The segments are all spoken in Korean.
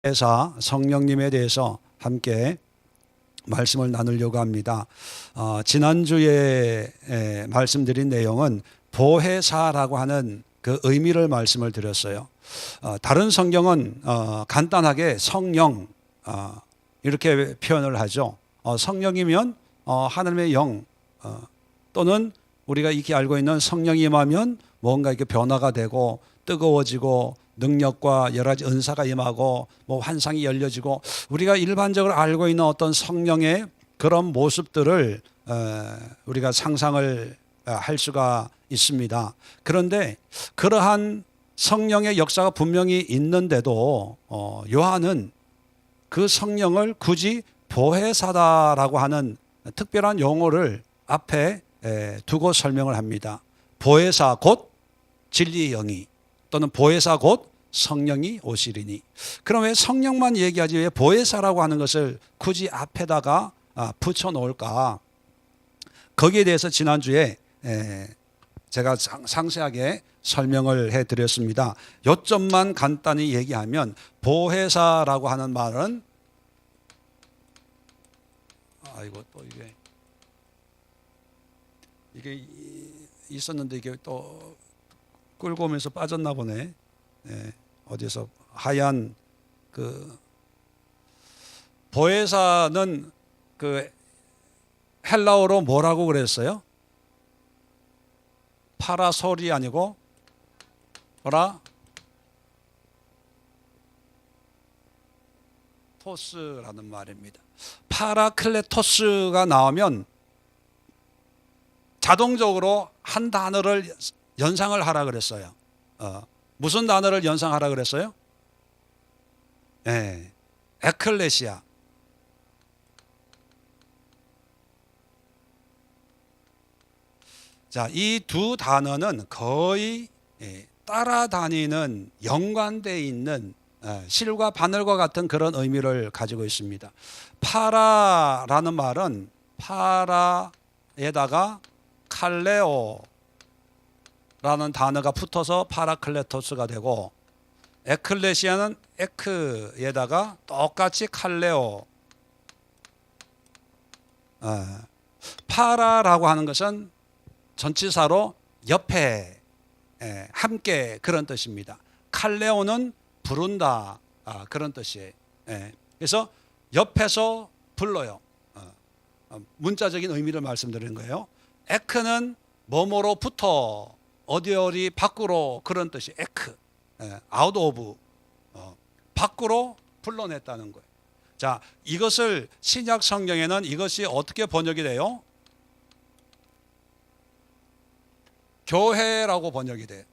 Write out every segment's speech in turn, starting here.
보혜사 성령님에 대해서 함께 말씀을 나누려고 합니다. 지난주에 말씀드린 내용은 보혜사라고 하는 그 의미를 말씀을 드렸어요. 다른 성경은 간단하게 성령 이렇게 표현을 하죠. 성령이면 하나님의 영 또는 우리가 익히 알고 있는 성령이 임하면 뭔가 이렇게 변화가 되고 뜨거워지고 능력과 여러 가지 은사가 임하고 뭐 환상이 열려지고 우리가 일반적으로 알고 있는 어떤 성령의 그런 모습들을 우리가 상상을 할 수가 있습니다. 그런데 그러한 성령의 역사가 분명히 있는데도 요한은 그 성령을 굳이 보혜사다라고 하는 특별한 용어를 앞에 두고 설명을 합니다. 보혜사 곧 진리의 영이 또는 보혜사 곧 성령이 오시리니. 그럼 왜 성령만 얘기하지 왜 보혜사라고 하는 것을 굳이 앞에다가 붙여 놓을까? 거기에 대해서 지난주에 제가 상세하게 설명을 해드렸습니다. 요점만 간단히 얘기하면 보혜사라고 하는 말은 아이고 또 이게 있었는데 이게 또 끌고 오면서 빠졌나 보네. 어디서 하얀 그 보혜사는 그 헬라어로 뭐라고 그랬어요? 파라솔이 아니고 뭐라? 토스라는 말입니다. 파라클레토스가 나오면 자동적으로 한 단어를 연상을 하라 그랬어요. 무슨 단어를 연상하라 그랬어요? 에클레시아. 자, 이 두 단어는 거의 따라다니는 연관되어 있는 실과 바늘과 같은 그런 의미를 가지고 있습니다. 파라라는 말은 파라에다가 칼레오 라는 단어가 붙어서 파라클레토스가 되고 에클레시아는 에크에다가 똑같이 칼레오. 파라라고 하는 것은 전치사로 옆에 함께 그런 뜻입니다. 칼레오는 부른다 그런 뜻이에요. 그래서 옆에서 불러요. 문자적인 의미를 말씀드리는 거예요. 에크는 뭐뭐로부터 어디 밖으로 그런 뜻이 에크, 아웃 오브 밖으로 불러냈다는 거예요. 자, 이것을 신약 성경에는 이것이 어떻게 번역이 돼요? 교회라고 번역이 돼요.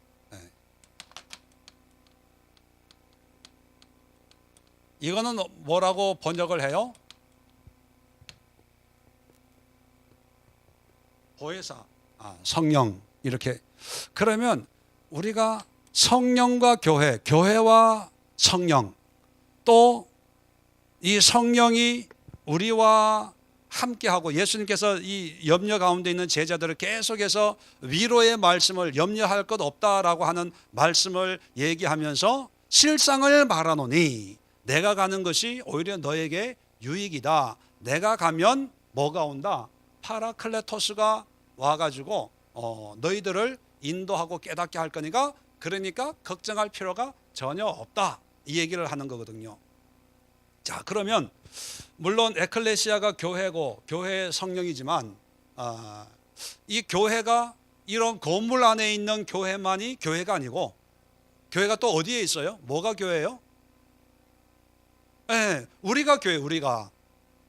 이거는 뭐라고 번역을 해요? 보혜사, 성령 이렇게. 그러면 우리가 성령과 교회, 교회와 성령, 또 이 성령이 우리와 함께하고 예수님께서 이 염려 가운데 있는 제자들을 계속해서 위로의 말씀을 염려할 것 없다라고 하는 말씀을 얘기하면서 실상을 말하노니 내가 가는 것이 오히려 너에게 유익이다. 내가 가면 뭐가 온다? 파라클레토스가 와가지고 너희들을 인도하고 깨닫게 할 거니까 그러니까 걱정할 필요가 전혀 없다. 이 얘기를 하는 거거든요. 자, 그러면 물론 에클레시아가 교회고 교회의 성령이지만 이 교회가 이런 건물 안에 있는 교회만이 교회가 아니고 교회가 또 어디에 있어요? 뭐가 교회예요? 우리가 교회, 우리가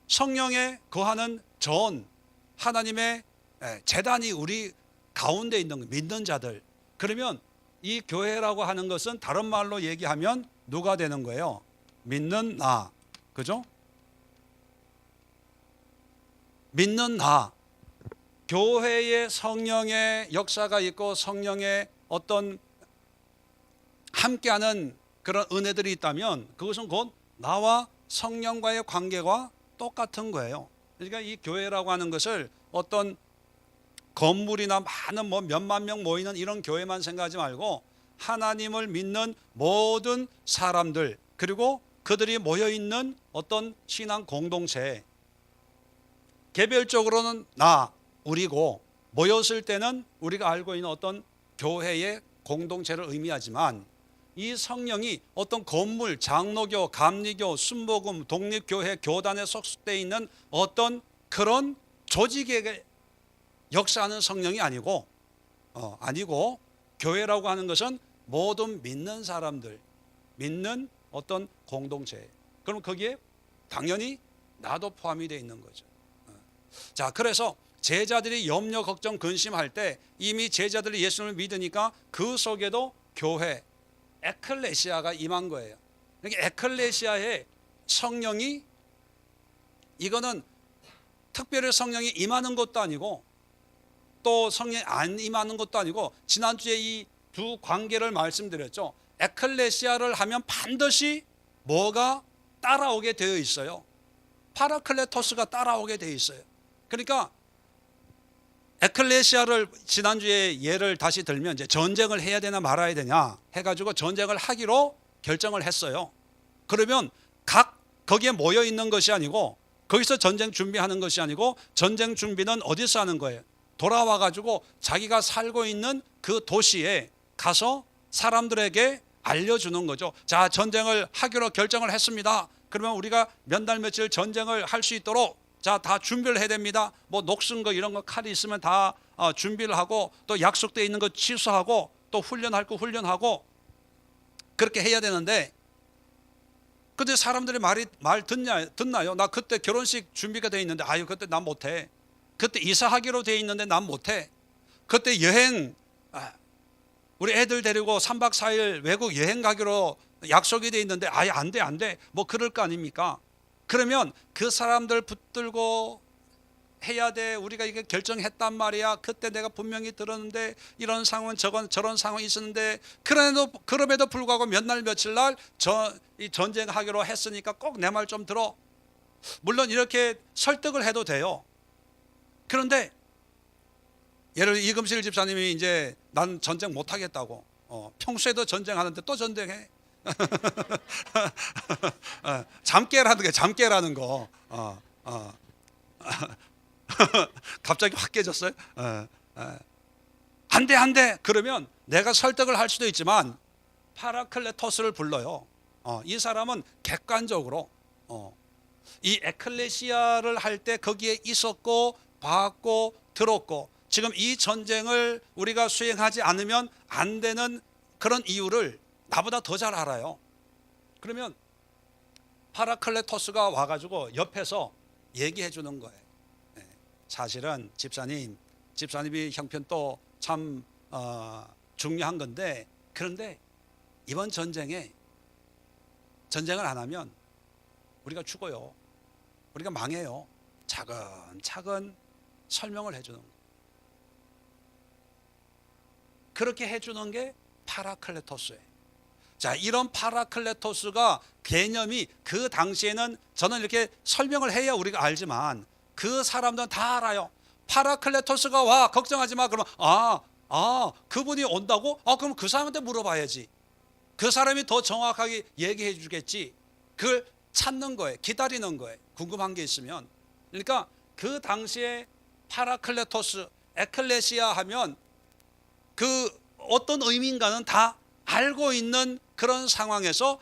성령에 거하는 전 하나님의 제단이 우리 가운데 있는 믿는 자들. 그러면 이 교회라고 하는 것은 다른 말로 얘기하면 누가 되는 거예요? 믿는 나. 그죠? 믿는 나. 교회에 성령의 역사가 있고 성령의 어떤 함께하는 그런 은혜들이 있다면 그것은 곧 나와 성령과의 관계가 똑같은 거예요. 그러니까 이 교회라고 하는 것을 어떤 건물이나 많은 몇만 명 모이는 이런 교회만 생각하지 말고 하나님을 믿는 모든 사람들 그리고 그들이 모여 있는 어떤 신앙 공동체, 개별적으로는 우리고 모였을 때는 우리가 알고 있는 어떤 교회의 공동체를 의미하지만, 이 성령이 어떤 건물, 장로교, 감리교, 순복음, 독립교회, 교단에 속되어 있는 어떤 그런 조직에게 역사하는 성령이 아니고 교회라고 하는 것은 모든 믿는 사람들, 믿는 어떤 공동체. 그럼 거기에 당연히 나도 포함이 되어 있는 거죠. 자, 그래서 제자들이 염려, 걱정, 근심할 때 이미 제자들이 예수님을 믿으니까 그 속에도 교회, 에클레시아가 임한 거예요. 그러니까 에클레시아의 성령이, 이거는 특별히 성령이 임하는 것도 아니고 또 성령이 안 임하는 것도 아니고, 지난주에 이 두 관계를 말씀드렸죠. 에클레시아를 하면 반드시 뭐가 따라오게 되어 있어요. 파라클레토스가 따라오게 되어 있어요. 그러니까 에클레시아를, 지난주에 예를 다시 들면 이제 전쟁을 해야 되나 말아야 되냐 해가지고 전쟁을 하기로 결정을 했어요. 그러면 각 거기에 모여 있는 것이 아니고, 거기서 전쟁 준비하는 것이 아니고, 전쟁 준비는 어디서 하는 거예요? 돌아와 가지고 자기가 살고 있는 그 도시에 가서 사람들에게 알려주는 거죠. 자, 전쟁을 하기로 결정을 했습니다. 그러면 우리가 몇 달 며칠 전쟁을 할 수 있도록 자, 다 준비를 해야 됩니다. 뭐 녹슨 거 이런 거 칼이 있으면 다 준비를 하고, 또 약속되어 있는 거 취소하고, 또 훈련할 거 훈련하고, 그렇게 해야 되는데, 근데 사람들이 말 듣나요? 나 그때 결혼식 준비가 돼 있는데, 아유 그때 난 못해. 그때 이사하기로 돼 있는데 난 못해. 그때 여행, 우리 애들 데리고 3박 4일 외국 여행 가기로 약속이 돼 있는데, 아예 안 돼. 뭐 그럴 거 아닙니까? 그러면 그 사람들 붙들고 해야 돼. 우리가 이게 결정했단 말이야. 그때 내가 분명히 들었는데 이런 상황, 저런 상황이 있었는데, 그럼에도 불구하고 몇 날 며칠 날 이 전쟁하기로 했으니까 꼭 내 말 좀 들어. 물론 이렇게 설득을 해도 돼요. 그런데 예를 들어 이금실 집사님이 이제 난 전쟁 못 하겠다고, 평소에도 전쟁하는데 또 전쟁해. 잠깨라는 거. 갑자기 확 깨졌어요. 안 돼. 그러면 내가 설득을 할 수도 있지만 파라클레토스를 불러요. 이 사람은 객관적으로 이 에클레시아를 할 때 거기에 있었고 봤고 들었고, 지금 이 전쟁을 우리가 수행하지 않으면 안 되는 그런 이유를 나보다 더 잘 알아요. 그러면 파라클레토스가 와가지고 옆에서 얘기해 주는 거예요. 사실은 집사님이 형편도 참 중요한 건데, 그런데 이번 전쟁을 안 하면 우리가 죽어요. 우리가 망해요. 차근차근 설명을 해주는 거예요. 그렇게 해주는 게 파라클레토스예요. 자, 이런 파라클레토스가 개념이 그 당시에는, 저는 이렇게 설명을 해야 우리가 알지만 그 사람들은 다 알아요. 파라클레토스가 와, 걱정하지 마. 그러면 그분이 온다고? 그럼 그 사람한테 물어봐야지. 그 사람이 더 정확하게 얘기해 주겠지. 그걸 찾는 거예요. 기다리는 거예요. 궁금한 게 있으면. 그러니까 그 당시에 파라클레토스, 에클레시아 하면 그 어떤 의미인가는 다 알고 있는 그런 상황에서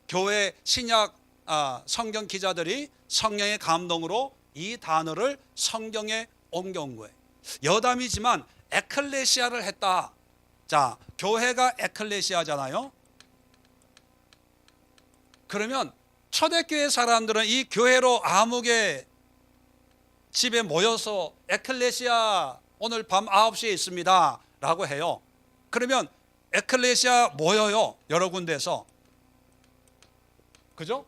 교회 신약 성경 기자들이 성령의 감동으로 이 단어를 성경에 옮겨온 거예요. 여담이지만 에클레시아를 했다. 자, 교회가 에클레시아잖아요. 그러면 초대교회 사람들은 이 교회로 아무개 집에 모여서 에클레시아 오늘 밤 9시에 있습니다 라고 해요. 그러면 에클레시아 모여요. 여러 군데서. 그죠?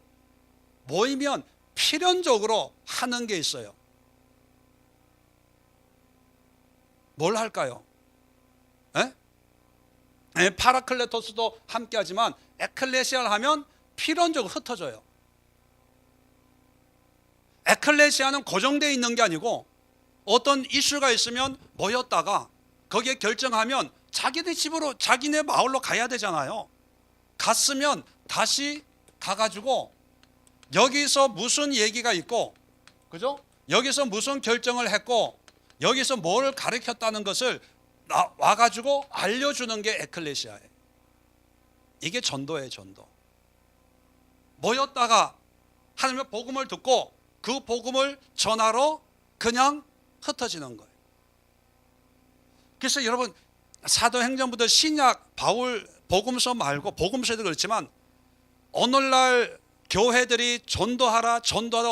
모이면 필연적으로 하는 게 있어요. 뭘 할까요? 파라클레토스도 함께 하지만 에클레시아를 하면 필연적으로 흩어져요. 에클레시아는 고정되어 있는 게 아니고, 어떤 이슈가 있으면 모였다가 거기에 결정하면 자기네 집으로, 자기네 마을로 가야 되잖아요. 갔으면 다시 가가지고 여기서 무슨 얘기가 있고, 그죠? 여기서 무슨 결정을 했고, 여기서 뭘 가르쳤다는 것을 와가지고 알려주는 게 에클레시아예요. 이게 전도예요, 전도. 모였다가 하나님의 복음을 듣고 그 복음을 전하러 그냥 흩어지는 거예요. 그래서 여러분, 사도행전부터 신약 바울 복음서 말고, 복음서도 그렇지만 오늘날 교회들이 전도하라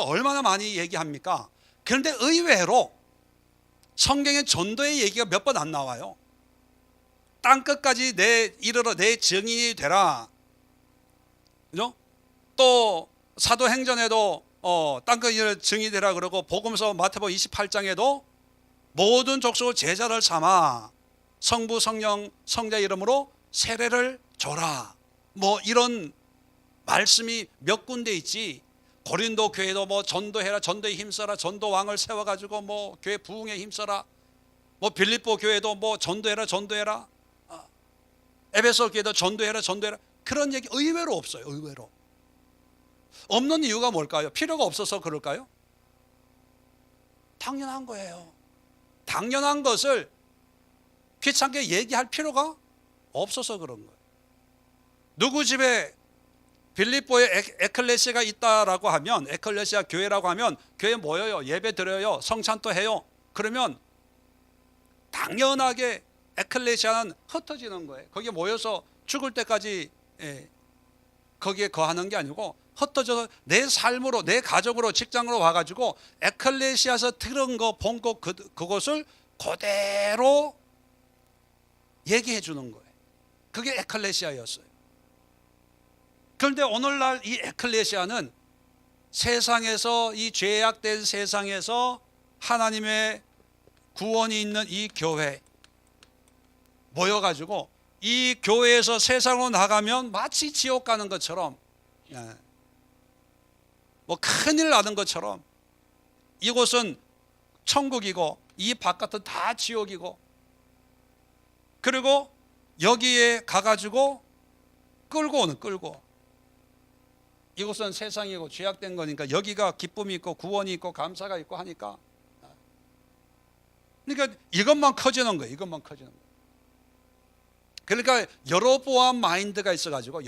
얼마나 많이 얘기합니까? 그런데 의외로 성경에 전도의 얘기가 몇 번 안 나와요. 땅끝까지 이르러 내 증인이 되라. 그죠? 또 사도행전에도 땅끝 증인이 되라 그러고, 복음서 마태복음 28장에도 모든 족속을 제자를 삼아 성부 성령 성자 이름으로 세례를 줘라. 뭐 이런 말씀이 몇 군데 있지. 고린도 교회도 뭐 전도해라, 전도에 힘써라, 전도왕을 세워가지고 뭐 교회 부흥에 힘써라. 뭐 빌립보 교회도 뭐 전도해라. 에베소 교회도 전도해라. 그런 얘기 의외로 없어요. 의외로. 없는 이유가 뭘까요? 필요가 없어서 그럴까요? 당연한 거예요. 당연한 것을 귀찮게 얘기할 필요가 없어서 그런 거예요. 누구 집에 빌립보에 에클레시아가 있다라고 하면, 에클레시아 교회라고 하면 교회 모여요, 예배 드려요, 성찬도 해요. 그러면 당연하게 에클레시아는 흩어지는 거예요. 거기에 모여서 죽을 때까지 거기에 거하는 게 아니고 흩어져서 내 삶으로, 내 가족으로, 직장으로 와가지고 에클레시아에서 들은 거, 본 거, 그것을 그대로 얘기해 주는 거예요. 그게 에클레시아였어요. 그런데 오늘날 이 에클레시아는 세상에서, 이 죄악된 세상에서 하나님의 구원이 있는 이 교회 모여가지고, 이 교회에서 세상으로 나가면 마치 지옥 가는 것처럼, 뭐 큰일 나는 것처럼, 이곳은 천국이고 이 바깥은 다 지옥이고, 그리고 여기에 가가지고 끌고 이곳은 세상이고 죄악된 거니까 여기가 기쁨이 있고 구원이 있고 감사가 있고 하니까, 그러니까 이것만 커지는 거예요. 이것만 커지는 거예요. 그러니까 여로보암 마인드가 있어가지고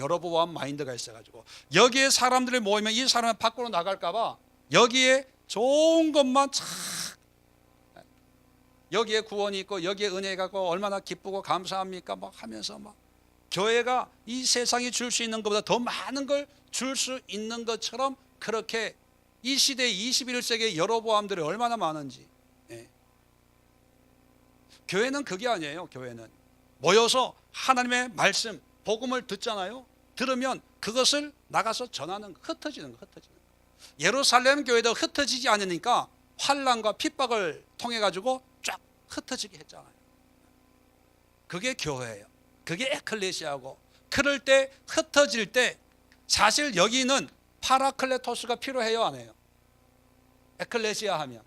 여기에 사람들이 모이면 이 사람은 밖으로 나갈까봐 여기에 좋은 것만 착, 여기에 구원이 있고 여기에 은혜가 있고 얼마나 기쁘고 감사합니까 막 하면서, 막 교회가 이 세상이 줄 수 있는 것보다 더 많은 걸 줄 수 있는 것처럼, 그렇게 이 시대 21세기의 여로보암들이 얼마나 많은지. 교회는 그게 아니에요. 교회는 모여서 하나님의 말씀, 복음을 듣잖아요. 들으면 그것을 나가서 전하는 거, 흩어지는 거. 예루살렘 교회도 흩어지지 않으니까 환난과 핍박을 통해 가지고 쫙 흩어지게 했잖아요. 그게 교회예요. 그게 에클레시아고, 그럴 때 흩어질 때 사실 여기는 파라클레토스가 필요해요, 안 해요? 에클레시아 하면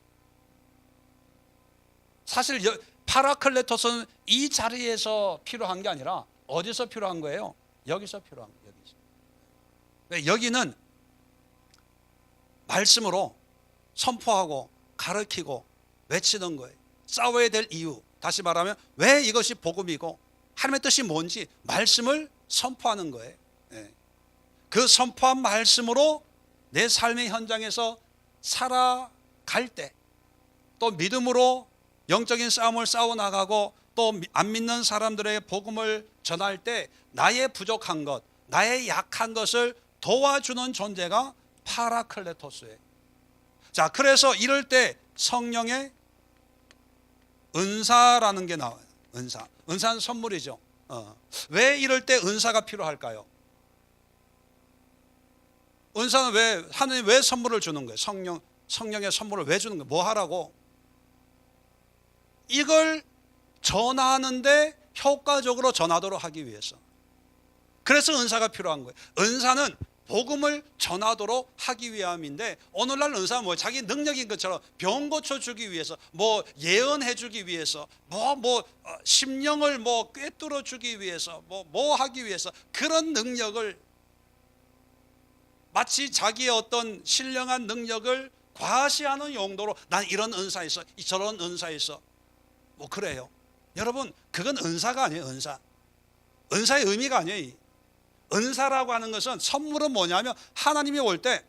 사실 파라클레토스는 이 자리에서 필요한 게 아니라 어디서 필요한 거예요? 여기서 필요한 거예요. 여기서. 여기는 말씀으로 선포하고 가르치고 외치는 거예요. 싸워야 될 이유, 다시 말하면 왜 이것이 복음이고 하나님의 뜻이 뭔지 말씀을 선포하는 거예요. 그 선포한 말씀으로 내 삶의 현장에서 살아갈 때, 또 믿음으로 영적인 싸움을 싸워나가고 또 안 믿는 사람들의 복음을 전할 때 나의 부족한 것, 나의 약한 것을 도와주는 존재가 파라클레토스예요. 자, 그래서 이럴 때 성령의 은사라는 게 나와요. 은사는 선물이죠. 왜 이럴 때 은사가 필요할까요? 은사는 왜, 하나님 왜 선물을 주는 거예요? 성령의 선물을 왜 주는 거예요? 뭐 하라고? 이걸 전하는데 효과적으로 전하도록 하기 위해서. 그래서 은사가 필요한 거예요. 은사는 복음을 전하도록 하기 위함인데, 오늘날 은사는 뭐 자기 능력인 것처럼 병 고쳐주기 위해서, 뭐 예언해주기 위해서, 심령을 뭐 꿰뚫어 주기 위해서, 뭐 하기 위해서, 그런 능력을 마치 자기의 어떤 신령한 능력을 과시하는 용도로 난 이런 은사 있어, 저런 은사 있어, 뭐 그래요. 여러분, 그건 은사가 아니에요. 은사의 의미가 아니에요. 은사라고 하는 것은, 선물은 뭐냐면 하나님이 올 때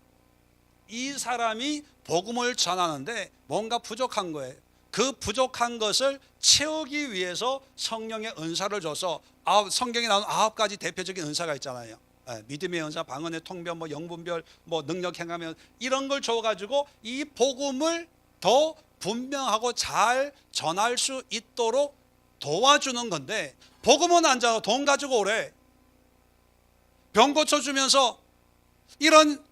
이 사람이 복음을 전하는데 뭔가 부족한 거예요. 그 부족한 것을 채우기 위해서 성령의 은사를 줘서, 성경에 나오는 9가지 대표적인 은사가 있잖아요. 믿음의 은사, 방언의 통변, 뭐 영분별, 뭐 능력 행하면, 이런 걸 줘가지고 이 복음을 더 분명하고 잘 전할 수 있도록 도와주는 건데, 복음은 안 전하고 돈 가지고 오래. 병 고쳐주면서 이런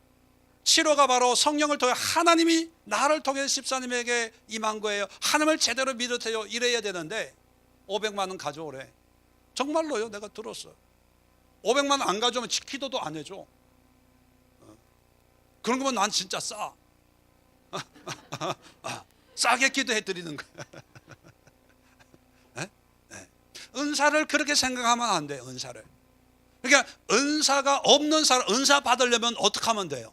치료가 바로 성령을 통해 하나님이 나를 통해 집사님에게 임한 거예요. 하나님을 제대로 믿으세요. 이래야 되는데 500만 원 가져오래. 정말로요. 내가 들었어. 500만 원 안 가져오면 기도도 안 해줘. 그런 거면 난 진짜 싸. 싸게 기도해 드리는 거야. 은사를 그렇게 생각하면 안 돼요. 은사를. 그러니까 은사가 없는 사람, 은사 받으려면 어떻게 하면 돼요?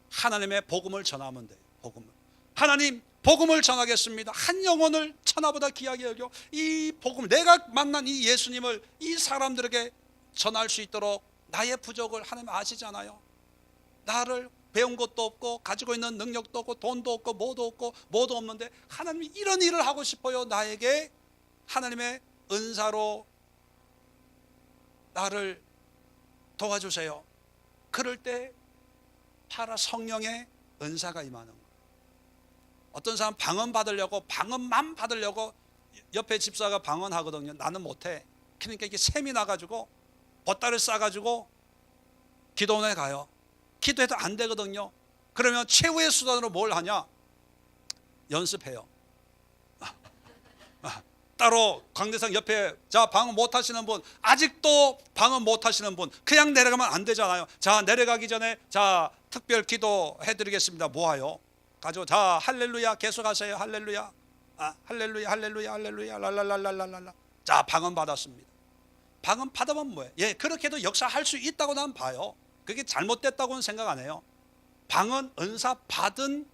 하나님의 복음을 전하면 돼요. 복음을. 하나님, 복음을 전하겠습니다. 한 영혼을 천하보다 귀하게 여겨 이 복음, 내가 만난 이 예수님을 이 사람들에게 전할 수 있도록 나의 부족을 하나님 아시잖아요. 나를 배운 것도 없고 가지고 있는 능력도 없고 돈도 없고 뭐도 없는데 하나님이 이런 일을 하고 싶어요. 나에게 하나님의 은사로 나를 도와주세요. 그럴 때 성령의 은사가 임하는 거예요. 어떤 사람 방언 받으려고, 방언만 받으려고 옆에 집사가 방언하거든요. 나는 못해. 그러니까 이게 샘이 나가지고 보따리 싸가지고 기도원에 가요. 기도해도 안 되거든요. 그러면 최후의 수단으로 뭘 하냐? 연습해요. 따로 강대상 옆에, 자, 방언 못 하시는 분, 아직도 방언 못 하시는 분, 그냥 내려가면 안 되잖아요. 자, 내려가기 전에, 자, 특별 기도 해드리겠습니다. 모아요. 가지고, 자, 할렐루야, 계속하세요. 할렐루야. 할렐루야, 할렐루야, 할렐루야, 랄랄랄랄랄랄라. 자, 방언 받았습니다. 방언 받으면 뭐예요? 예, 그렇게도 역사할 수 있다고 난 봐요. 그게 잘못됐다고는 생각 안 해요. 방언, 은사 받은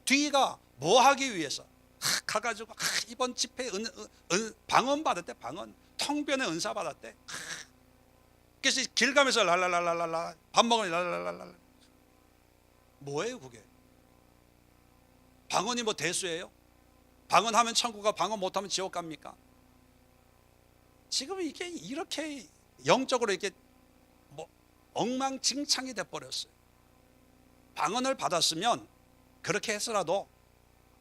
뒤가 뭐 하기 위해서? 가가지고 이번 집회에 방언 받았대. 방언 통변의 은사 받았대. 그래서 길 가면서 랄랄랄랄라, 밥 먹으면 랄랄랄랄라. 뭐예요 그게? 방언이 뭐 대수예요? 방언하면 천국 가, 방언 못하면 지옥 갑니까? 지금 이게 이렇게 영적으로 이렇게 뭐 엉망진창이 돼버렸어요. 방언을 받았으면, 그렇게 해서라도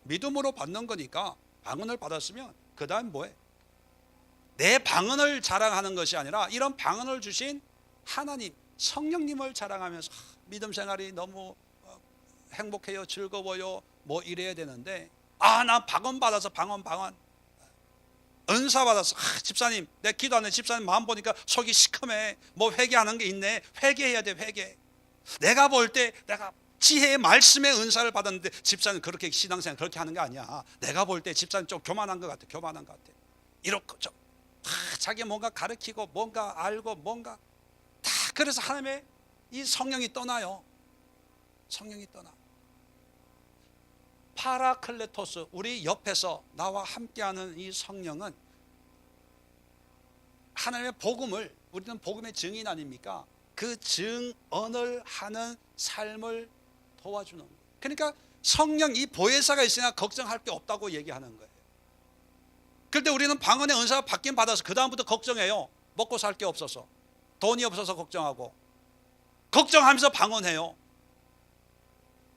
믿음으로 받는 거니까 방언을 받았으면 그 다음 뭐해? 내 방언을 자랑하는 것이 아니라 이런 방언을 주신 하나님, 성령님을 자랑하면서 믿음 생활이 너무 행복해요, 즐거워요, 뭐 이래야 되는데, 나 방언 받아서 방언 은사 받아서, 집사님 내 기도 안 해, 집사님 마음 보니까 속이 시커매, 뭐 회개하는 게 있네, 회개해야 돼. 회개. 내가 볼 때 내가 지혜의 말씀의 은사를 받았는데 집사님 그렇게 신앙생활 그렇게 하는 게 아니야. 내가 볼 때 집사님 좀 교만한 것 같아. 이렇게 좀 자기 뭔가 가르치고 뭔가 알고 뭔가 다, 그래서 하나님의 이 성령이 떠나요. 성령이 떠나. 파라클레토스, 우리 옆에서 나와 함께하는 이 성령은 하나님의 복음을, 우리는 복음의 증인 아닙니까? 그 증언을 하는 삶을 도와주는 거예요. 그러니까 성령, 이 보혜사가 있으니까 걱정할 게 없다고 얘기하는 거예요. 그런데 우리는 방언의 은사가 받긴 받아서 그 다음부터 걱정해요. 먹고 살 게 없어서, 돈이 없어서 걱정하고, 걱정하면서 방언해요.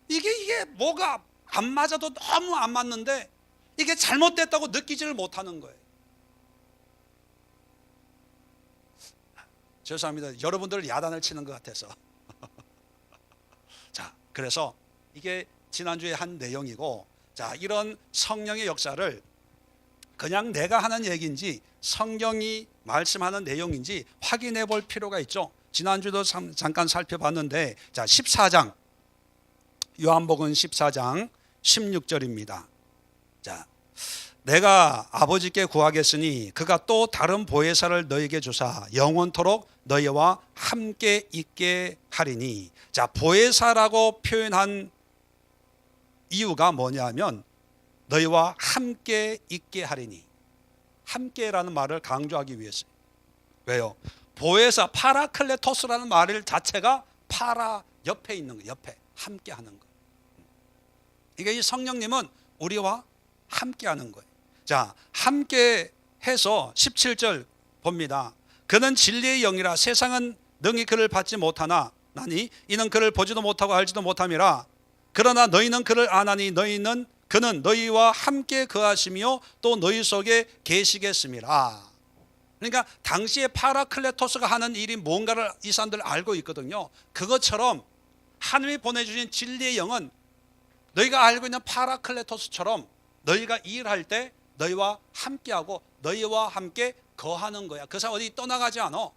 이게 뭐가 안 맞아도 너무 안 맞는데 이게 잘못됐다고 느끼지를 못하는 거예요. 죄송합니다. 여러분들 야단을 치는 것 같아서. 자, 그래서 이게 지난주에 한 내용이고, 자, 이런 성령의 역사를 그냥 내가 하는 얘기인지 성경이 말씀하는 내용인지 확인해 볼 필요가 있죠. 지난주도 잠깐 살펴봤는데, 자, 14장, 요한복음 14장 16절입니다. 자, 내가 아버지께 구하겠으니 그가 또 다른 보혜사를 너에게 주사 영원토록 너희와 함께 있게 하리니. 자, 보혜사라고 표현한 이유가 뭐냐면 너희와 함께 있게 하리니. 함께라는 말을 강조하기 위해서. 왜요? 보혜사, 파라클레토스라는 말 자체가 파라, 옆에 있는 거, 옆에 함께 하는 거. 이게 이 성령님은 우리와 함께 하는 거예요. 자, 함께 해서 17절 봅니다. 그는 진리의 영이라 세상은 능히 그를 받지 못하나 나니 이는 그를 보지도 못하고 알지도 못함이라. 그러나 너희는 그를 아나니 그는 너희와 함께 거하시며 또 너희 속에 계시겠음이라. 그러니까 당시에 파라클레토스가 하는 일이 뭔가를 이 사람들 알고 있거든요. 그것처럼 하나님이 보내주신 진리의 영은 너희가 알고 있는 파라클레토스처럼 너희가 일할 때 너희와 함께하고 너희와 함께 거하는 거야. 그 사람 어디 떠나가지 않아.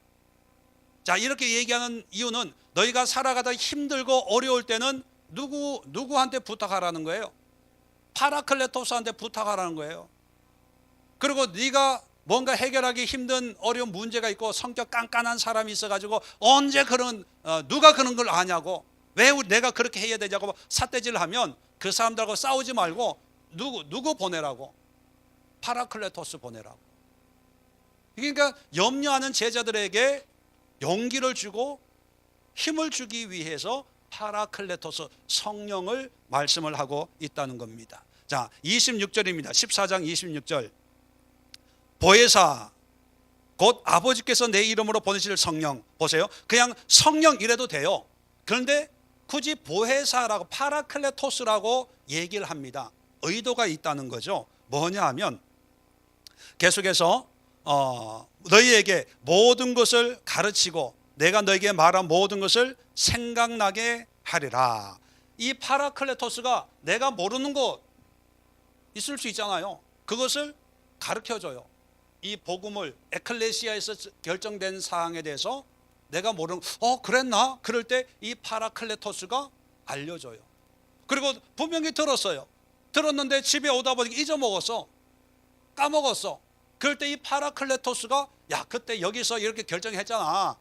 자, 이렇게 얘기하는 이유는 너희가 살아가다 힘들고 어려울 때는 누구한테 부탁하라는 거예요? 파라클레토스한테 부탁하라는 거예요. 그리고 네가 뭔가 해결하기 힘든 어려운 문제가 있고 성격 깐깐한 사람이 있어가지고 언제 누가 그런 걸 아냐고, 왜 내가 그렇게 해야 되냐고 삿대질을 하면 그 사람들하고 싸우지 말고 누구 보내라고? 파라클레토스 보내라고. 그러니까 염려하는 제자들에게 용기를 주고 힘을 주기 위해서 파라클레토스 성령을 말씀을 하고 있다는 겁니다. 자, 26절입니다. 14장 26절. 보혜사 곧 아버지께서 내 이름으로 보내실 성령. 보세요. 그냥 성령 이래도 돼요. 그런데 굳이 보혜사라고 파라클레토스라고 얘기를 합니다. 의도가 있다는 거죠. 뭐냐 하면 계속해서 너희에게 모든 것을 가르치고 내가 너에게 말한 모든 것을 생각나게 하리라. 이 파라클레토스가 내가 모르는 거 있을 수 있잖아요. 그것을 가르쳐줘요. 이 복음을 에클레시아에서 결정된 사항에 대해서 내가 모르는 그랬나? 그럴 때 이 파라클레토스가 알려줘요. 그리고 분명히 들었는데 집에 오다 보니까 잊어먹었어. 까먹었어. 그럴 때 이 파라클레토스가 야, 그때 여기서 이렇게 결정했잖아.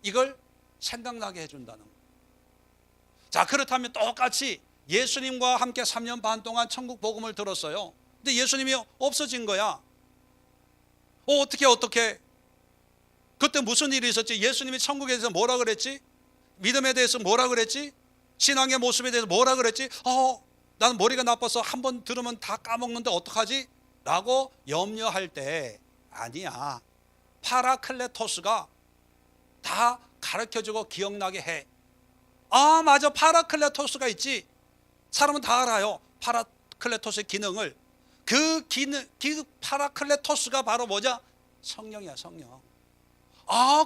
이걸 생각나게 해준다는 거예요. 자, 그렇다면 똑같이 예수님과 함께 3년 반 동안 천국 복음을 들었어요. 근데 예수님이 없어진 거야. 어떻게 그때 무슨 일이 있었지? 예수님이 천국에 대해서 뭐라 그랬지? 믿음에 대해서 뭐라 그랬지? 신앙의 모습에 대해서 뭐라 그랬지? 나는 머리가 나빠서 한번 들으면 다 까먹는데 어떡하지? 라고 염려할 때 아니야. 파라클레토스가 다 가르쳐주고 기억나게 해. 맞아, 파라클레토스가 있지. 사람은 다 알아요. 파라클레토스의 기능을. 그 파라클레토스가 바로 뭐냐? 성령이야, 성령.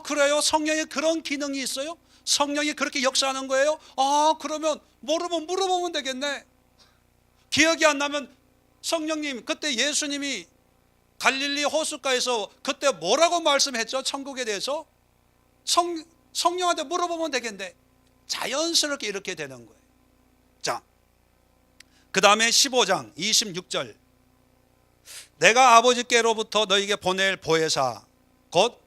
그래요? 성령에 그런 기능이 있어요? 성령이 그렇게 역사하는 거예요? 그러면 물어보면 되겠네. 기억이 안 나면 성령님, 그때 예수님이 갈릴리 호숫가에서 그때 뭐라고 말씀했죠? 천국에 대해서? 성령한테 물어보면 되겠네. 자연스럽게 이렇게 되는 거예요. 자, 그 다음에 15장 26절. 내가 아버지께로부터 너희에게 보낼 보혜사 곧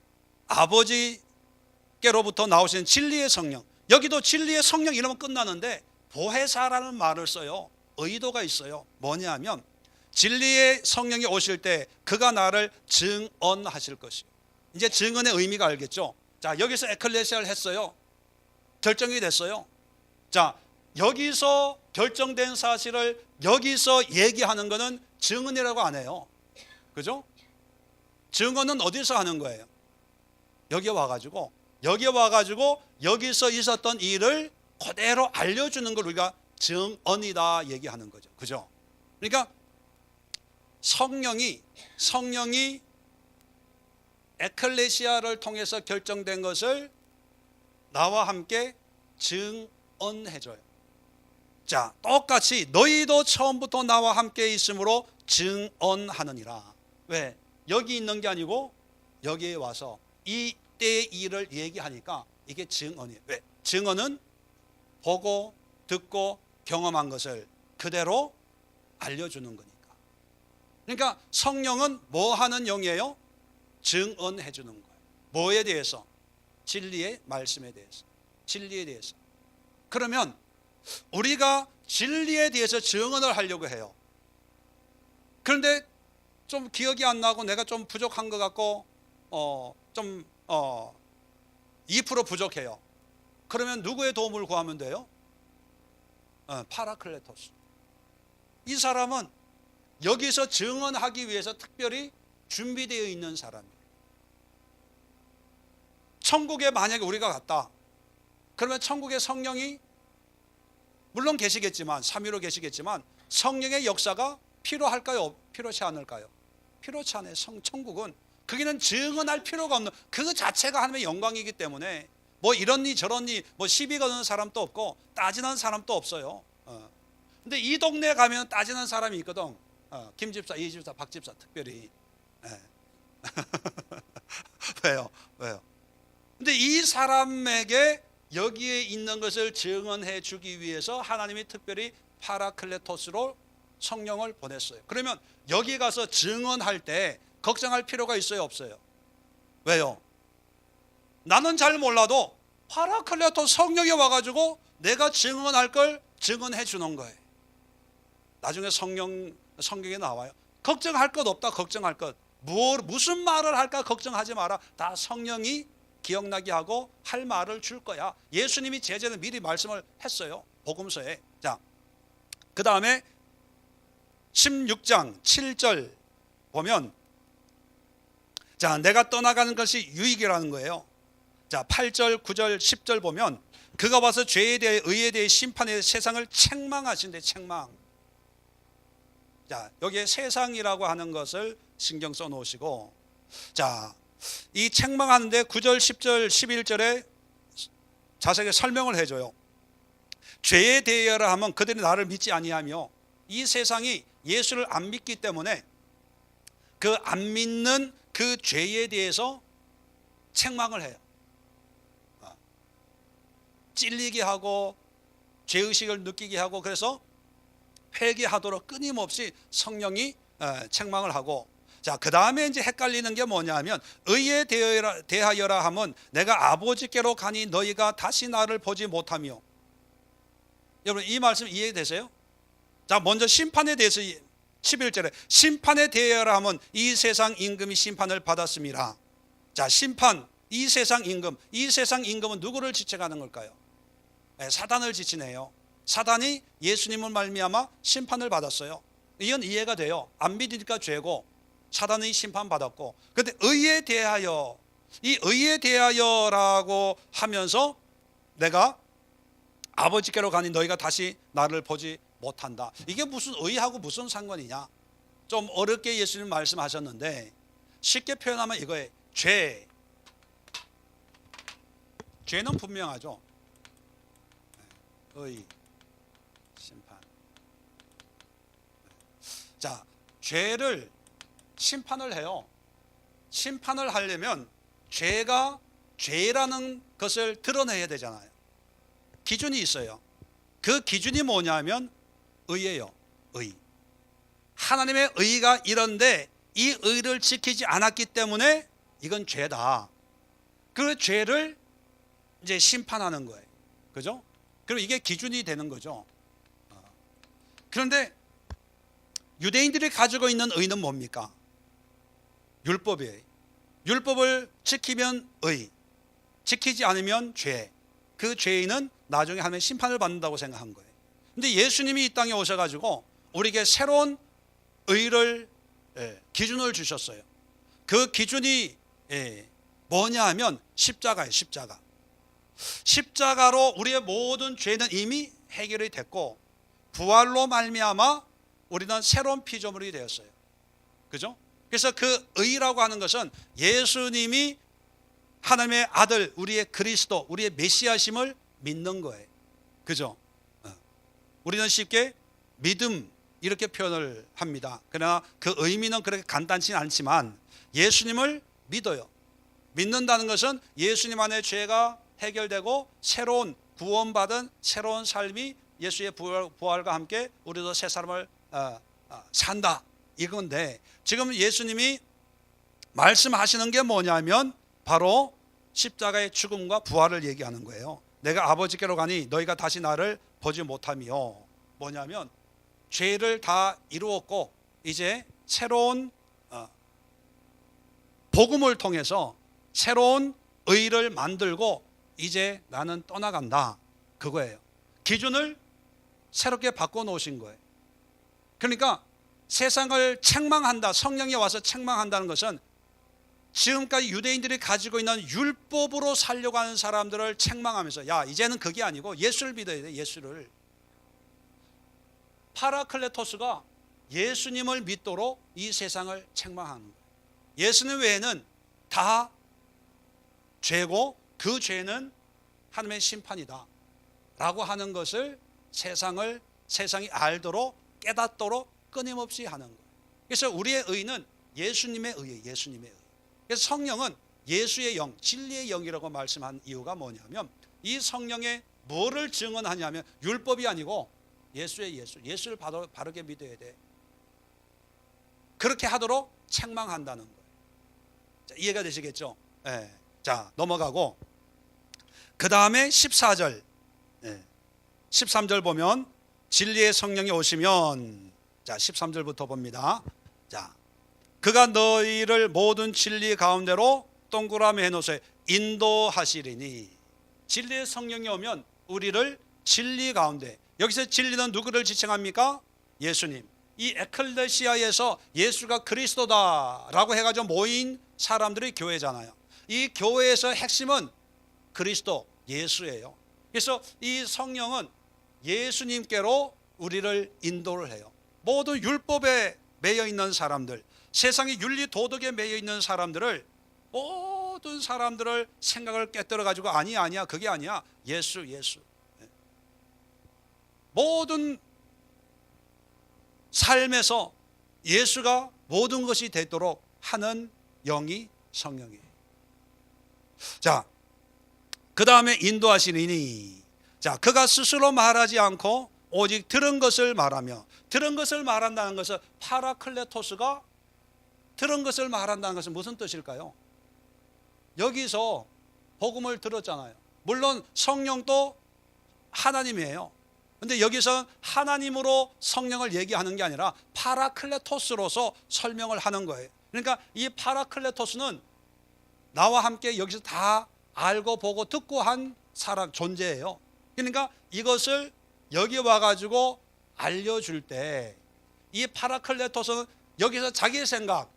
아버지께로부터 나오신 진리의 성령. 여기도 진리의 성령 이러면 끝나는데 보혜사라는 말을 써요. 의도가 있어요. 뭐냐면 진리의 성령이 오실 때 그가 나를 증언하실 것이요. 이제 증언의 의미가 알겠죠? 자, 여기서 에클레시아를 했어요. 결정이 됐어요. 자, 여기서 결정된 사실을 여기서 얘기하는 거는 증언이라고 안 해요. 그죠? 증언은 어디서 하는 거예요? 여기 와가지고 여기서 있었던 일을 그대로 알려주는 걸 우리가 증언이다 얘기하는 거죠. 그죠? 그러니까 성령이 에클레시아를 통해서 결정된 것을 나와 함께 증언해줘요. 자, 똑같이 너희도 처음부터 나와 함께 있으므로 증언하느니라. 왜? 여기 있는 게 아니고 여기에 와서 이때의 일을 얘기하니까 이게 증언이에요. 왜? 증언은 보고 듣고 경험한 것을 그대로 알려주는 거니까. 그러니까 성령은 뭐 하는 영이에요? 증언해 주는 거예요. 뭐에 대해서? 진리의 말씀에 대해서, 진리에 대해서. 그러면 우리가 진리에 대해서 증언을 하려고 해요. 그런데 좀 기억이 안 나고 내가 좀 부족한 것 같고 2% 부족해요. 그러면 누구의 도움을 구하면 돼요? 파라클레토스. 이 사람은 여기서 증언하기 위해서 특별히 준비되어 있는 사람이에요. 천국에 만약에 우리가 갔다, 그러면 천국의 성령이 물론 계시겠지만, 삼위로 계시겠지만 성령의 역사가 필요할까요? 필요치 않을까요? 필요치 않아요. 천국은 거기는 증언할 필요가 없는, 그 자체가 하나님의 영광이기 때문에 뭐 이런니 저런니 뭐 시비 거는 사람도 없고 따지는 사람도 없어요. 근데 이 동네에 가면 따지는 사람이 있거든. 김 집사, 이 집사, 박 집사 특별히. 왜요? 근데 이 사람에게 여기에 있는 것을 증언해 주기 위해서 하나님이 특별히 파라클레토스로 성령을 보냈어요. 그러면 여기 가서 증언할 때 걱정할 필요가 있어요, 없어요? 왜요? 나는 잘 몰라도 파라클레토스 성령이 와가지고 내가 증언할 걸 증언해 주는 거예요. 나중에 성경에 나와요. 걱정할 것 없다. 걱정할 것. 무슨 말을 할까 걱정하지 마라. 다 성령이 기억나게 하고 할 말을 줄 거야. 예수님이 제자는 미리 말씀을 했어요. 복음서에. 자, 그 다음에 16장 7절 보면, 자, 내가 떠나가는 것이 유익이라는 거예요. 자, 8절, 9절, 10절 보면 그가 와서 죄에 대해, 의에 대해, 심판에 대해 세상을 책망하신대. 책망. 자, 여기에 세상이라고 하는 것을 신경 써 놓으시고, 자, 이 책망하는데 9절, 10절, 11절에 자세하게 설명을 해줘요. 죄에 대하여라 하면 그들이 나를 믿지 아니하며, 이 세상이 예수를 안 믿기 때문에 그 안 믿는 그 죄에 대해서 책망을 해요. 찔리게 하고 죄의식을 느끼게 하고, 그래서 회개하도록 끊임없이 성령이 책망을 하고, 자, 그 다음에 이제 헷갈리는 게 뭐냐 하면, 의에 대하여라 하면 내가 아버지께로 가니 너희가 다시 나를 보지 못하며. 여러분 이 말씀 이해되세요? 자, 먼저 심판에 대해서 11절에 심판에 대하여라 하면 이 세상 임금이 심판을 받았음이라. 자, 심판, 이 세상 임금, 이 세상 임금은 누구를 지칭하는 걸까요? 사단을 지칭해요. 사단이 예수님을 말미암아 심판을 받았어요. 이건 이해가 돼요. 안 믿으니까 죄고 사단이 심판받았고, 그런데 의에 대하여, 이 의에 대하여라고 하면서 내가 아버지께로 가니 너희가 다시 나를 보지 못한다. 이게 무슨 의하고 무슨 상관이냐? 좀 어렵게 예수님 말씀하셨는데 쉽게 표현하면 이거예요. 죄는 분명하죠. 의, 심판. 자, 죄를 심판을 해요. 심판을 하려면 죄가 죄라는 것을 드러내야 되잖아요. 기준이 있어요. 그 기준이 뭐냐면 의예요. 의. 하나님의 의가 이런데 이 의를 지키지 않았기 때문에 이건 죄다. 그 죄를 이제 심판하는 거예요. 그죠? 그럼 이게 기준이 되는 거죠. 그런데 유대인들이 가지고 있는 의는 뭡니까? 율법이에요. 율법을 지키면 의, 지키지 않으면 죄. 그 죄인은 나중에 하면 심판을 받는다고 생각한 거예요. 근데 예수님이 이 땅에 오셔가지고 우리에게 새로운 의를, 기준을 주셨어요. 그 기준이 뭐냐 하면 십자가예요. 십자가. 십자가로 우리의 모든 죄는 이미 해결이 됐고, 부활로 말미암아 우리는 새로운 피조물이 되었어요. 그죠? 그래서 그 의라고 하는 것은 예수님이 하나님의 아들, 우리의 그리스도, 우리의 메시아심을 믿는 거예요. 그죠? 우리는 쉽게 믿음 이렇게 표현을 합니다. 그러나 그 의미는 그렇게 간단치는 않지만 예수님을 믿어요. 믿는다는 것은 예수님 안에 죄가 해결되고 새로운 구원받은 새로운 삶이 예수의 부활과 함께 우리도 새 사람을 산다, 이건데, 지금 예수님이 말씀하시는 게 뭐냐면 바로 십자가의 죽음과 부활을 얘기하는 거예요. 내가 아버지께로 가니 너희가 다시 나를 보지 못하며, 뭐냐면 죄를 다 이루었고 이제 새로운 복음을 통해서 새로운 의를 만들고 이제 나는 떠나간다, 그거예요. 기준을 새롭게 바꿔놓으신 거예요. 그러니까 세상을 책망한다, 성령이 와서 책망한다는 것은 지금까지 유대인들이 가지고 있는 율법으로 살려고 하는 사람들을 책망하면서, 야, 이제는 그게 아니고 예수를 믿어야 돼, 예수를. 파라클레토스가 예수님을 믿도록 이 세상을 책망하는 거예요. 예수님 외에는 다 죄고 그 죄는 하나님의 심판이다 라고 하는 것을 세상이 알도록, 깨닫도록 끊임없이 하는 거예요. 그래서 우리의 의는 예수님의 의예요, 예수님의 의. 그래서 성령은 예수의 영, 진리의 영이라고 말씀한 이유가 뭐냐면, 이 성령에 뭐를 증언하냐면 율법이 아니고 예수의 예수를 바르게 믿어야 돼, 그렇게 하도록 책망한다는 거예요. 자, 이해가 되시겠죠? 네. 자, 넘어가고 그 다음에 14절, 13절 보면 진리의 성령이 오시면, 자 13절부터 봅니다. 자, 그가 너희를 모든 진리 가운데로 동그라미 해놓으세요. 인도하시리니. 진리의 성령이 오면 우리를 진리 가운데, 여기서 진리는 누구를 지칭합니까? 예수님. 이 에클레시아에서 예수가 그리스도다라고 해가지고 모인 사람들이 교회잖아요. 이 교회에서 핵심은 그리스도, 예수예요. 그래서 이 성령은 예수님께로 우리를 인도를 해요. 모든 율법에 매여 있는 사람들, 세상의 윤리 도덕에 매여 있는 사람들을, 모든 사람들을 생각을 깨뜨려 가지고 아니야 그게 아니야, 예수. 모든 삶에서 예수가 모든 것이 되도록 하는 영이 성령이에요. 자, 그 다음에 인도하시리니. 자, 그가 스스로 말하지 않고 오직 들은 것을 말하며. 들은 것을 말한다는 것은, 파라클레토스가 들은 것을 말한다는 것은 무슨 뜻일까요? 여기서 복음을 들었잖아요. 물론 성령도 하나님이에요. 근데 여기서 하나님으로 성령을 얘기하는 게 아니라 파라클레토스로서 설명을 하는 거예요. 그러니까 이 파라클레토스는 나와 함께 여기서 다 알고 보고 듣고 한 사람, 존재예요. 그러니까 이것을 여기 와가지고 알려줄 때, 이 파라클레토스는 여기서 자기 생각을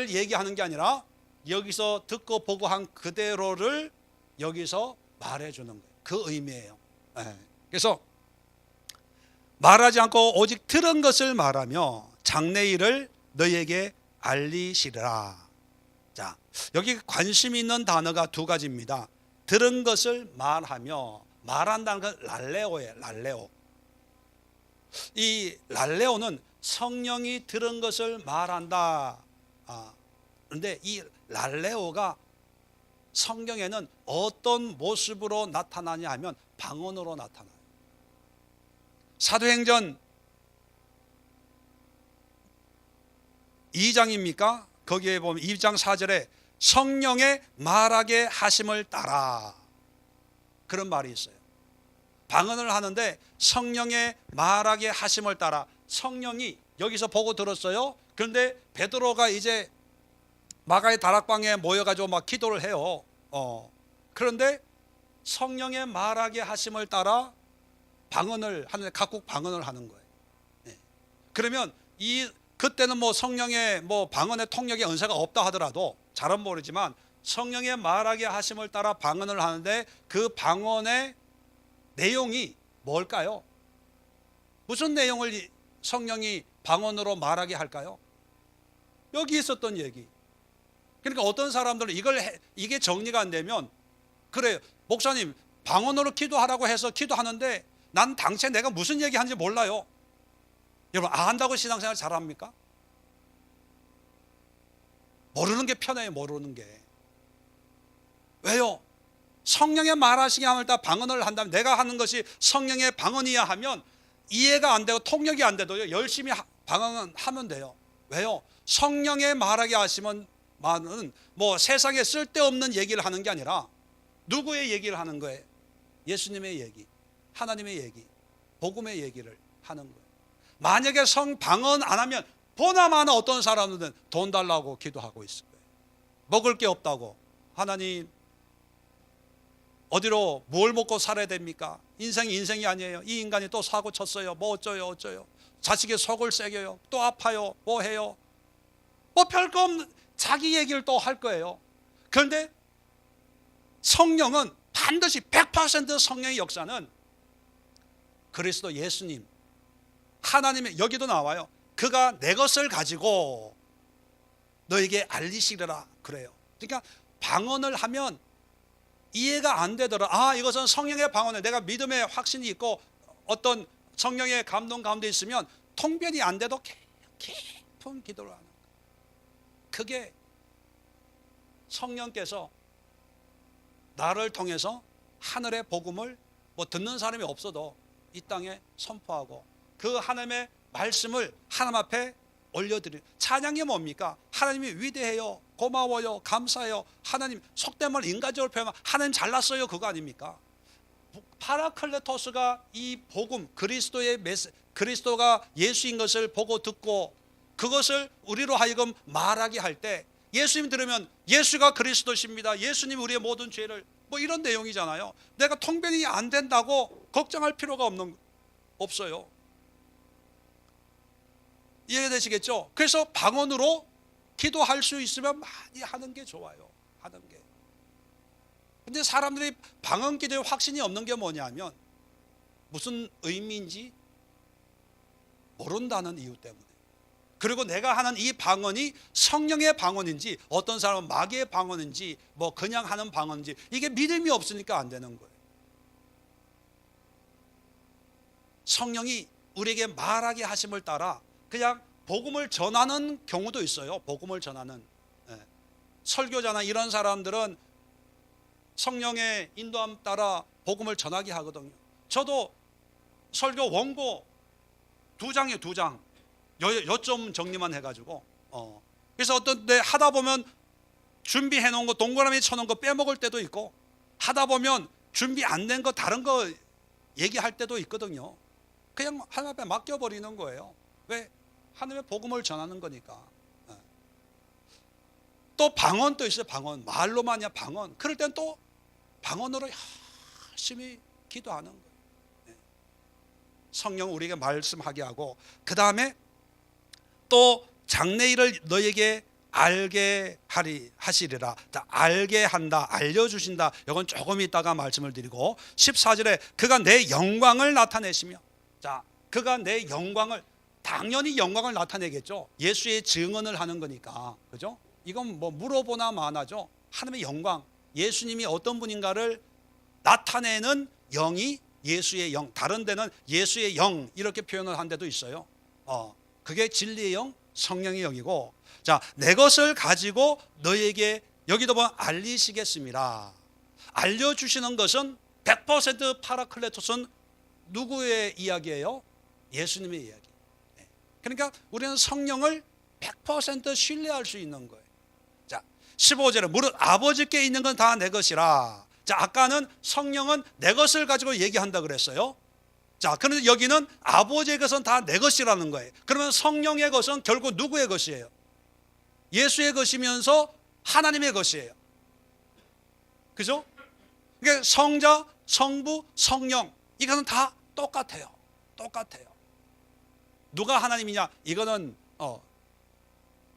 얘기하는 게 아니라 여기서 듣고 보고 한 그대로를 여기서 말해주는 거예요. 그 의미예요. 그래서 말하지 않고 오직 들은 것을 말하며 장래일을 너희에게 알리시리라. 자, 여기 관심 있는 단어가 두 가지입니다. 들은 것을 말하며, 말한다는 건 랄레오예요, 랄레오. 이 랄레오는 성령이 들은 것을 말한다. 그런데 이 랄레오가 성경에는 어떤 모습으로 나타나냐 하면 방언으로 나타나요. 사도행전 2장입니까? 거기에 보면 2장 4절에 성령의 말하게 하심을 따라, 그런 말이 있어요. 방언을 하는데 성령의 말하게 하심을 따라, 성령이 여기서 보고 들었어요. 그런데 베드로가 이제 마가의 다락방에 모여가지고 막 기도를 해요. 그런데 성령의 말하게 하심을 따라 방언을 하는데, 각국 방언을 하는 거예요. 그러면 그때는 뭐 성령의 방언의 통역의 은사가 없다 하더라도, 잘은 모르지만 성령의 말하게 하심을 따라 방언을 하는데, 그 방언의 내용이 뭘까요? 무슨 내용을 성령이 방언으로 말하게 할까요? 여기 있었던 얘기. 그러니까 어떤 사람들은 이게 정리가 안 되면, 그래요, 목사님 방언으로 기도하라고 해서 기도하는데 난 당시에 내가 무슨 얘기하는지 몰라요. 여러분, 안다고 신앙생활 잘합니까? 모르는 게 편해요, 모르는 게. 왜요? 성령의 말하시게 함을 따라 방언을 한다면, 내가 하는 것이 성령의 방언이야 하면 이해가 안 되고 통역이 안 돼도요, 열심히 방언하면 돼요. 왜요? 성령의 말하게 하시면 뭐 세상에 쓸데없는 얘기를 하는 게 아니라 누구의 얘기를 하는 거예요? 예수님의 얘기, 하나님의 얘기, 복음의 얘기를 하는 거예요. 만약에 방언 안 하면 보나마나 어떤 사람들은 돈 달라고 기도하고 있을 거예요. 먹을 게 없다고. 하나님, 어디로 뭘 먹고 살아야 됩니까? 인생이 아니에요. 이 인간이 또 사고 쳤어요. 뭐 어쩌요. 자식이 속을 새겨요. 또 아파요. 뭐 해요. 뭐 별거 없는 자기 얘기를 또 할 거예요. 그런데 성령은 반드시 100% 성령의 역사는 그리스도 예수님, 하나님의, 여기도 나와요. 그가 내 것을 가지고 너에게 알리시리라 그래요. 그러니까 방언을 하면 이해가 안 되더라. 이것은 성령의 방언에 내가 믿음의 확신이 있고 어떤 성령의 감동 가운데 있으면 통변이 안 돼도 깊은 기도를 하는 거예요. 그게 성령께서 나를 통해서 하늘의 복음을 뭐 듣는 사람이 없어도 이 땅에 선포하고 그 하나님의 말씀을 하나님 앞에 올려드리는 찬양이 뭡니까? 하나님이 위대해요, 고마워요, 감사해요. 하나님, 속된 말 인간적으로 표현하면 하나님 잘났어요, 그거 아닙니까? 파라클레토스가 이 복음, 그리스도가 예수인 것을 보고 듣고 그것을 우리로 하여금 말하게 할 때 예수님 들으면 예수가 그리스도십니다, 예수님 우리의 모든 죄를, 뭐 이런 내용이잖아요. 내가 통변이 안 된다고 걱정할 필요가 없어요. 이해되시겠죠? 그래서 방언으로 기도할 수 있으면 많이 하는 게 좋아요. 하는 게. 근데 사람들이 방언 기도에 확신이 없는 게 뭐냐면 무슨 의미인지 모른다는 이유 때문에. 그리고 내가 하는 이 방언이 성령의 방언인지 어떤 사람은 마귀의 방언인지 뭐 그냥 하는 방언인지 이게 믿음이 없으니까 안 되는 거예요. 성령이 우리에게 말하게 하심을 따라 그냥 복음을 전하는 경우도 있어요. 복음을 전하는 설교자나 이런 사람들은 성령의 인도함 따라 복음을 전하게 하거든요. 저도 설교 원고 2장이에요. 2장 요점 정리만 해가지고 그래서 어떤 때 하다 보면 준비해 놓은 거 동그라미 쳐놓은 거 빼먹을 때도 있고 하다 보면 준비 안 된 거 다른 거 얘기할 때도 있거든요. 그냥 하나님 앞에 맡겨버리는 거예요. 왜? 하나님의 복음을 전하는 거니까. 또 방언도 있어요. 방언, 말로만이야 방언. 그럴 땐 또 방언으로 열심히 기도하는 거예요. 성령 우리에게 말씀하게 하고 그 다음에 또 장래일을 너에게 알게 하시리라. 알게 한다, 알려주신다. 이건 조금 있다가 말씀을 드리고 14절에 그가 내 영광을 나타내시며, 자, 그가 내 영광을, 당연히 영광을 나타내겠죠. 예수의 증언을 하는 거니까, 그죠? 이건 뭐 물어보나 마나죠. 하나님의 영광, 예수님이 어떤 분인가를 나타내는 영이 예수의 영, 다른 데는 예수의 영 이렇게 표현을 한 데도 있어요. 그게 진리의 영, 성령의 영이고, 자, 내 것을 가지고 너에게, 여기도 보면 알리시겠습니다. 알려주시는 것은 100% 파라클레토스는 누구의 이야기예요? 예수님의 이야기. 그러니까 우리는 성령을 100% 신뢰할 수 있는 거예요. 자, 15절에 무릇 아버지께 있는 건 다 내 것이라. 자, 아까는 성령은 내 것을 가지고 얘기한다 그랬어요. 자, 그런데 여기는 아버지의 것은 다 내 것이라는 거예요. 그러면 성령의 것은 결국 누구의 것이에요? 예수의 것이면서 하나님의 것이에요. 그죠? 그러니까 성자, 성부, 성령, 이거는 다 똑같아요. 똑같아요. 누가 하나님이냐? 이거는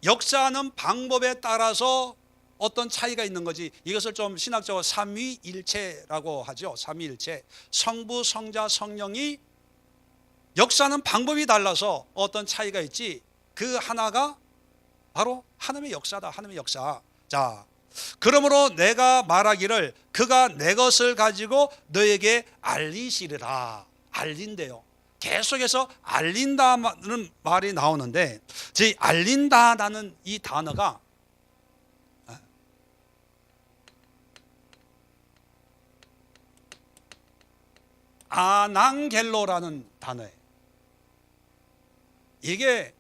역사하는 방법에 따라서 어떤 차이가 있는 거지. 이것을 좀 신학적으로 삼위일체라고 하죠. 삼위일체. 성부, 성자, 성령이 역사하는 방법이 달라서 어떤 차이가 있지. 그 하나가 바로 하나님의 역사다. 하나님의 역사. 자, 그러므로 내가 말하기를 그가 내 것을 가지고 너에게 알리시리라. 알린대요. 계속해서 알린다는 말이 나오는데, 이 알린다라는 이 단어가 아낭겔로라는 단어예요. 이게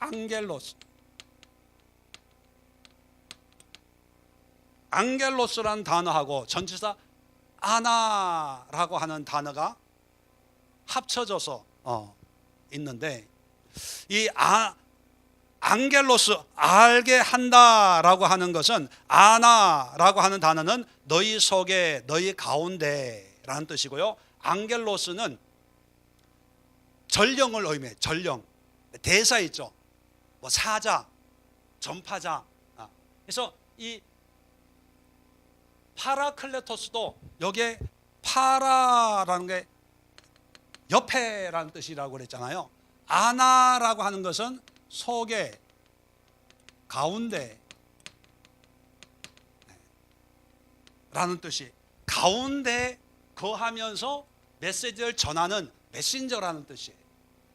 안겔로스. 안겔로스라는 단어하고 전치사 아나라고 하는 단어가 합쳐져서 있는데, 이 안겔로스, 알게 한다라고 하는 것은, 아나라고 하는 단어는 너희 속에, 너희 가운데라는 뜻이고요. 안겔로스는 전령을 의미해. 전령, 대사 있죠. 뭐 사자, 전파자. 그래서 이 파라클레토스도 여기에 파라라는 게 옆에라는 뜻이라고 그랬잖아요. 아나라고 하는 것은 속에, 가운데 라는 뜻이, 가운데 거하면서 메시지를 전하는 메신저라는 뜻이에요.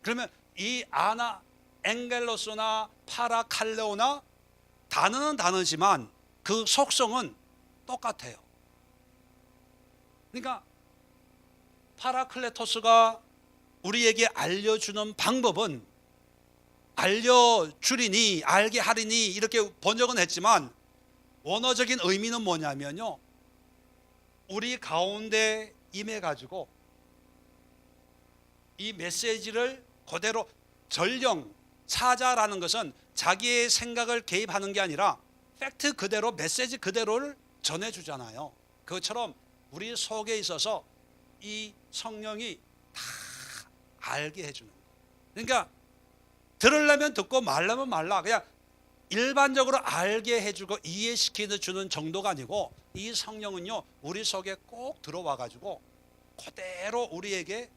그러면 이 아나, 엥겔로스나 파라칼레오나 단어는 다르지만 그 속성은 똑같아요. 그러니까 파라클레토스가 우리에게 알려주는 방법은, 알려주리니, 알게 하리니 이렇게 번역은 했지만 원어적인 의미는 뭐냐면요, 우리 가운데 임해가지고 이 메시지를 그대로, 전령, 사자라는 것은 자기의 생각을 개입하는 게 아니라 팩트 그대로, 메시지 그대로를 전해주잖아요. 그것처럼 우리 속에 있어서 이 성령이 다 알게 해주는 거예요. 그러니까 들으려면 듣고 말려면 말라, 그냥 일반적으로 알게 해주고 이해시켜 주는 정도가 아니고, 이 성령은요 우리 속에 꼭 들어와 가지고 그대로 우리에게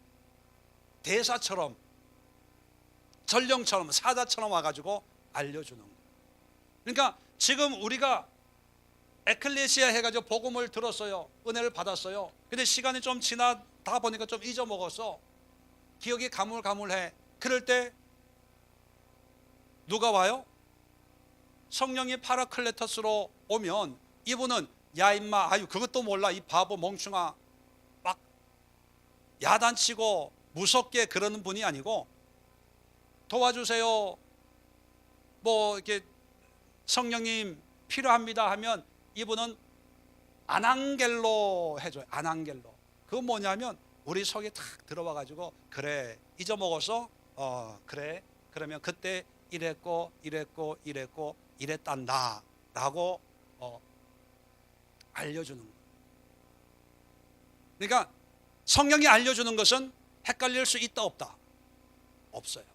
대사처럼, 전령처럼, 사자처럼 와가지고 알려주는 거예요. 그러니까 지금 우리가 에클레시아 해가지고 복음을 들었어요. 은혜를 받았어요. 근데 시간이 좀 지나다 보니까 좀 잊어먹었어. 기억이 가물가물해. 그럴 때 누가 와요? 성령이 파라클레토스로 오면 이분은, 야 임마, 아유 그것도 몰라, 이 바보 멍충아, 막 야단치고 무섭게 그러는 분이 아니고, 도와주세요, 뭐 이렇게 성령님 필요합니다 하면 이분은 아낭겔로 해줘요. 아낭겔로. 그건 뭐냐면 우리 속에 탁 들어와 가지고, 그래 잊어먹어서, 그래 그러면 그때 이랬고 이랬고 이랬고 이랬단다 라고 알려주는 거예요. 그러니까 성령이 알려주는 것은 헷갈릴 수 있다 없다? 없어요.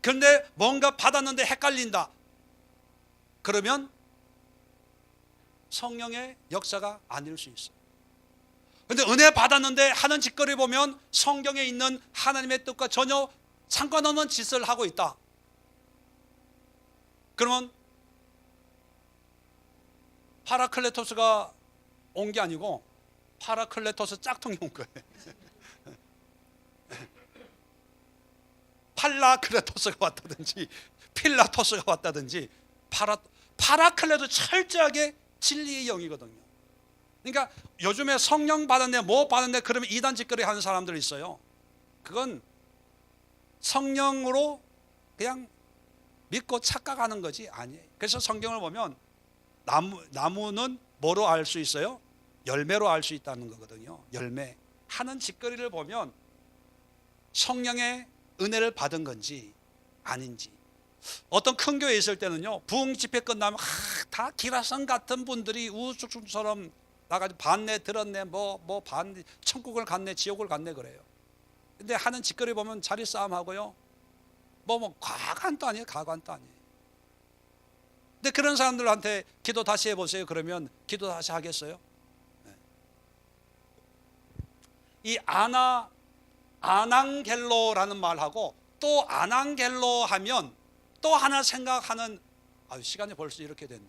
그런데 뭔가 받았는데 헷갈린다, 그러면 성령의 역사가 아닐 수 있어요. 그런데 은혜 받았는데 하는 짓거리 보면 성경에 있는 하나님의 뜻과 전혀 상관없는 짓을 하고 있다, 그러면 파라클레토스가 온 게 아니고 파라클레토스 짝퉁이 온 거예요. 팔라클레토스가 왔다든지 필라토스가 왔다든지, 파라클레토스 철저하게 진리의 영이거든요. 그러니까 요즘에 성령 받았네, 뭐 받았네 그러면 이단 짓거리 하는 사람들이 있어요. 그건 성령으로 그냥 믿고 착각하는 거지 아니에요. 그래서 성경을 보면 나무는 뭐로 알 수 있어요? 열매로 알 수 있다는 거거든요. 열매. 하는 짓거리를 보면 성령의 은혜를 받은 건지 아닌지. 어떤 큰 교회에 있을 때는요, 부흥 집회 끝나면 다 기라성 같은 분들이 우후죽순처럼 나가지고 봤네, 들었네, 뭐 봤네, 천국을 갔네, 지옥을 갔네 그래요. 근데 하는 짓거리 보면 자리 싸움하고요, 뭐 과관도 아니에요. 가관도 아니에요. 근데 그런 사람들한테 기도 다시 해보세요 그러면 기도 다시 하겠어요? 네. 이 아낭겔로라는 말하고, 또 아낭겔로 하면 또 하나 생각하는, 시간이 벌써 이렇게 됐네.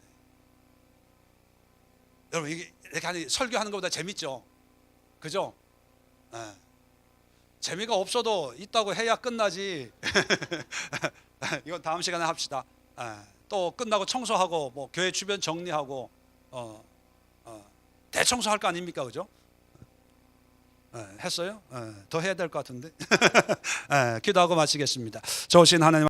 여러분 이게 이렇게 하는, 설교하는 것보다 재밌죠? 그죠? 네. 재미가 없어도 있다고 해야 끝나지. 이건 다음 시간에 합시다. 또 끝나고 청소하고 뭐 교회 주변 정리하고 대청소할 거 아닙니까, 그죠? 했어요? 더 해야 될 것 같은데. 기도하고 마치겠습니다. 좋으신 하나님